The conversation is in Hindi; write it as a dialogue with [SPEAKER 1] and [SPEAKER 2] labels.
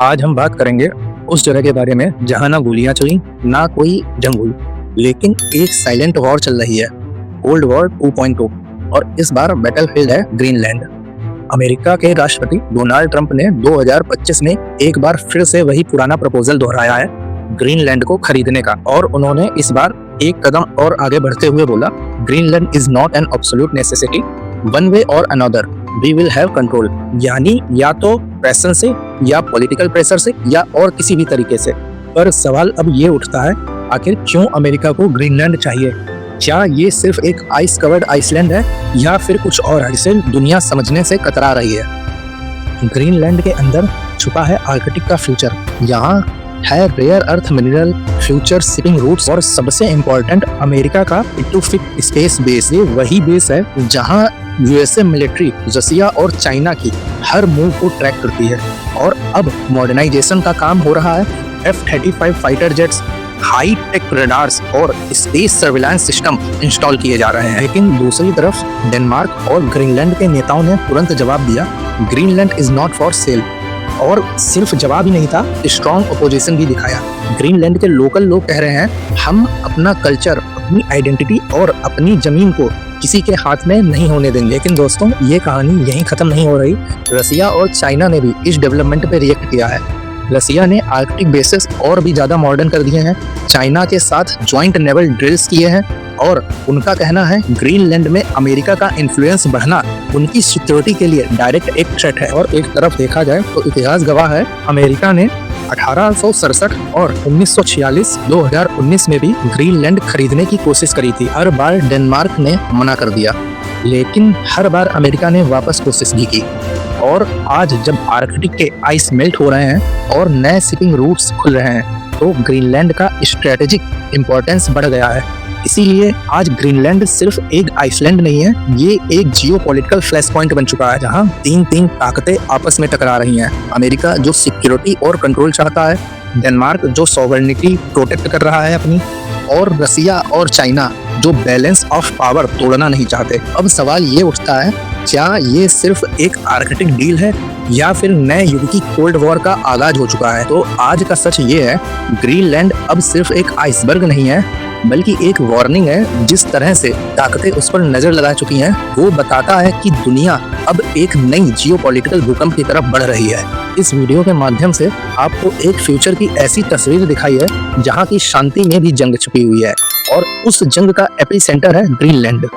[SPEAKER 1] आज हम बात करेंगे उस जगह के बारे में जहां ना गोलियां चली ना कोई जंग हुई, लेकिन एक साइलेंट वॉर चल रही है, कोल्ड वॉर 2.0। और इस बार बैटलफील्ड है ग्रीनलैंड। अमेरिका के राष्ट्रपति डोनाल्ड ट्रंप ने 2025 में एक बार फिर से वही पुराना प्रपोजल दोहराया है ग्रीनलैंड को खरीदने का, और उन्होंने इस बार एक कदम और आगे बढ़ते हुए बोला, Greenland is not an absolute necessity, one way or another we will have control. यानी या तो पैशन से या पॉलिटिकल प्रेशर से या और किसी भी तरीके से। पर सवाल अब ये उठता है, आखिर क्यों अमेरिका को ग्रीनलैंड चाहिए? क्या ये सिर्फ एक आइस कवर्ड आइसलैंड है या फिर कुछ और है जिसे दुनिया समझने से कतरा रही है? ग्रीनलैंड के अंदर छुपा है आर्कटिक का फ्यूचर। यहाँ है rare earth mineral, future shipping routes और सबसे इम्पोर्टेंट अमेरिका का पिटूफिक स्पेस बेस। ये वही बेस है जहाँ यूएसए मिलिट्री रसिया और चाइना की हर मूव को ट्रैक करती है। और अब मॉडर्नाइजेशन का काम हो रहा है। F-35 fighter jets, high tech radars और स्पेस सर्विलांस सिस्टम इंस्टॉल किए जा रहे हैं। लेकिन दूसरी तरफ डेनमार्क और ग्रीनलैंड के नेताओं ने तुरंत जवाब दिया, Greenland is not for sale. और सिर्फ जवाब ही नहीं था, स्ट्रॉन्ग अपोजिशन भी दिखाया। ग्रीनलैंड के लोकल लोग कह रहे हैं, हम अपना कल्चर, अपनी आइडेंटिटी और अपनी जमीन को किसी के हाथ में नहीं होने देंगे। लेकिन दोस्तों, ये कहानी यहीं खत्म नहीं हो रही। रसिया और चाइना ने भी इस डेवलपमेंट पे रिएक्ट किया है। रसिया ने आर्कटिक बेसेस और भी ज्यादा मॉडर्न कर दिए हैं, चाइना के साथ ज्वाइंट नेवल ड्रिल्स किए हैं, और उनका कहना है ग्रीनलैंड में अमेरिका का इन्फ्लुएंस बढ़ना उनकी सिक्योरिटी के लिए डायरेक्ट एक थ्रेट है। और एक तरफ देखा जाए तो इतिहास गवाह है, अमेरिका ने 1867 और 1946, 2019 में भी ग्रीनलैंड खरीदने की कोशिश करी थी। हर बार डेनमार्क ने मना कर दिया, लेकिन हर बार अमेरिका ने वापस कोशिश भी की। और आज जब आर्कटिक के आइस मेल्ट हो रहे हैं और नए शिपिंग रूट्स खुल रहे हैं, तो ग्रीनलैंड का स्ट्रेटेजिक इंपॉर्टेंस बढ़ गया है। इसीलिए आज ग्रीनलैंड सिर्फ एक आइसलैंड नहीं है, ये एक जियोपॉलिटिकल फ्लैश पॉइंट बन चुका है, जहां तीन ताकतें आपस में टकरा रही हैं। अमेरिका जो सिक्योरिटी और कंट्रोल चाहता है, डेनमार्क जो सॉवरेनिटी प्रोटेक्ट कर रहा है अपनी, और रसिया और चाइना जो बैलेंस ऑफ पावर तोड़ना नहीं चाहते। अब सवाल ये उठता है, क्या ये सिर्फ एक आर्कटिक डील है या फिर नए युग की कोल्ड वॉर का आगाज हो चुका है? तो आज का सच ये है, ग्रीनलैंड अब सिर्फ एक आइसबर्ग नहीं है, बल्कि एक वार्निंग है। जिस तरह से ताकतें उस पर नजर लगा चुकी हैं, वो बताता है कि दुनिया अब एक नई जियोपॉलिटिकल भूकंप की तरफ बढ़ रही है। इस वीडियो के माध्यम से आपको एक फ्यूचर की ऐसी तस्वीर दिखाई है जहां की शांति में भी जंग छुपी हुई है, और उस जंग का एपिसेंटर है ग्रीनलैंड।